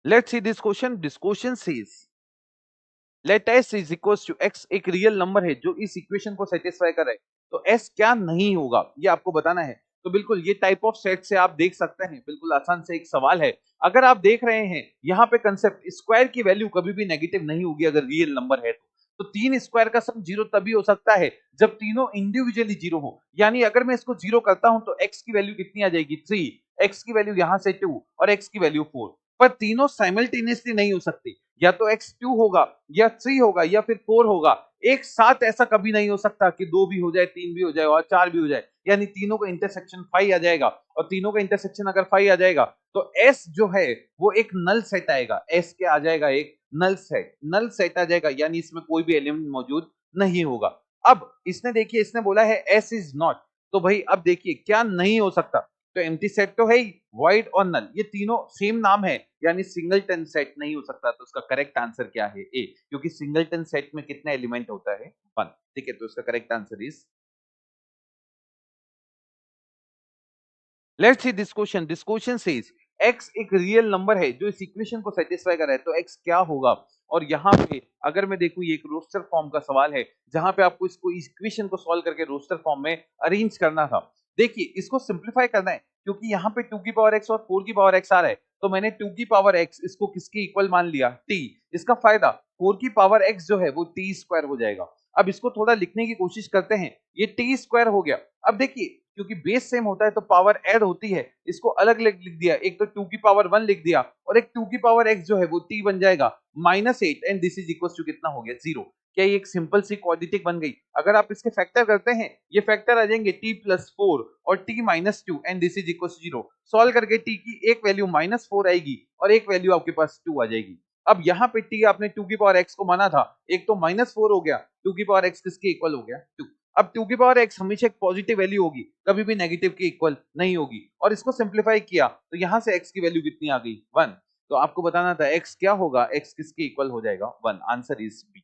Let's see this question. This question says let s is equals to x एक real number है जो इस equation को satisfy कर रहा है, तो s क्या नहीं होगा ये आपको बताना है। तो बिल्कुल ये टाइप ऑफ सेट से आप देख सकते हैं, बिल्कुल आसान से एक सवाल है। अगर आप देख रहे हैं यहाँ पे कंसेप्ट, स्क्वायर की वैल्यू कभी भी नेगेटिव नहीं होगी अगर रियल नंबर है तो तीन स्क्वायर का सम जीरो तभी हो सकता है जब तीनों इंडिविजुअली जीरो हो। यानी अगर मैं इसको जीरो करता हूं तो x की वैल्यू कितनी आ जाएगी 3, x की वैल्यू यहां से 2 और x की वैल्यू 4, पर तीनों साइमल्टेनियसली नहीं हो सकती। या तो x 2 होगा या 3 होगा या फिर 4 होगा, एक साथ ऐसा कभी नहीं हो सकता कि 2 भी हो जाए, 3 भी हो जाए और 4 भी हो जाए। यानी तीनों का इंटरसेक्शन 5 आ जाएगा, और तीनों का इंटरसेक्शन अगर 5 आ जाएगा तो s जो है वो एक नल सेट आएगा। s क्या आ जाएगा? एक नल सेट, नल सेट आ जाएगा, यानी इसमें कोई भी एलिमेंट मौजूद नहीं होगा। अब इसने देखिए, इसने बोला है s इज नॉट, तो भाई अब देखिए क्या नहीं हो सकता, तो एम्प्टी सेट तो है ही, वॉइड और नल ये तीनों सेम नाम है, यानी सिंगलटन सेट नहीं हो सकता। तो उसका करेक्ट आंसर क्या है? ए, क्योंकि सिंगलटन सेट में कितना एलिमेंट होता है? 1। ठीक है, तो इसका correct answer is, let's see this question. This question says x एक रियल नंबर है जो इस इक्वेशन को सेटिस्फाई कर रहा है, तो x क्या होगा? और यहाँ पे अगर मैं देखूं ये एक रोस्टर फॉर्म का सवाल है जहां पे आपको इसको इक्वेशन को सॉल्व करके रोस्टर फॉर्म में अरेंज करना था। देखिए इसको सिंप्लीफाई करना है क्योंकि यहाँ पे 2 की पावर x और 4 की पावर x आ रहा है, तो मैंने 2 की पावर x इसको किसके इक्वल मान लिया? t। इसका फायदा 4 की पावर x जो है वो t स्क्वायर हो जाएगा। अब इसको थोड़ा लिखने की कोशिश करते हैं, ये t स्क्वायर हो गया। अब देखिए क्योंकि बेस सेम होता है तो पावर ऐड होती है, इसको अलग लिख दिया, एक तो 2 की पावर 1 लिख दिया और एक 2 की पावर x जो है वो t बन जाएगा -8 and this is equal to कितना हो गया? 0। क्या ये एक सिंपल सी क्वाड्रेटिक बन गई? अगर आप इसके फैक्टर करते हैं ये फैक्टर आ जाएंगे t+4 और t-2 and this is equal to 0। Solve करके t की एक वैल्यू -4 आएगी और एक वैल्यू आपके पास 2 आ जाएगी। अब यहाँ पे t आपने 2 की पावर x को माना था, एक तो -4 हो गया, 2 की पावर x किसके इक्वल हो गया? 2। अब 2 की पावर x हमेशा एक पॉजिटिव वैल्यू होगी, कभी भी नेगेटिव के इक्वल नहीं होगी। और इसको सिंप्लीफाई किया तो यहां से x की वैल्यू कितनी आ गई? 1। तो आपको बताना था x क्या होगा, x किसके इक्वल हो जाएगा? 1। Answer is B.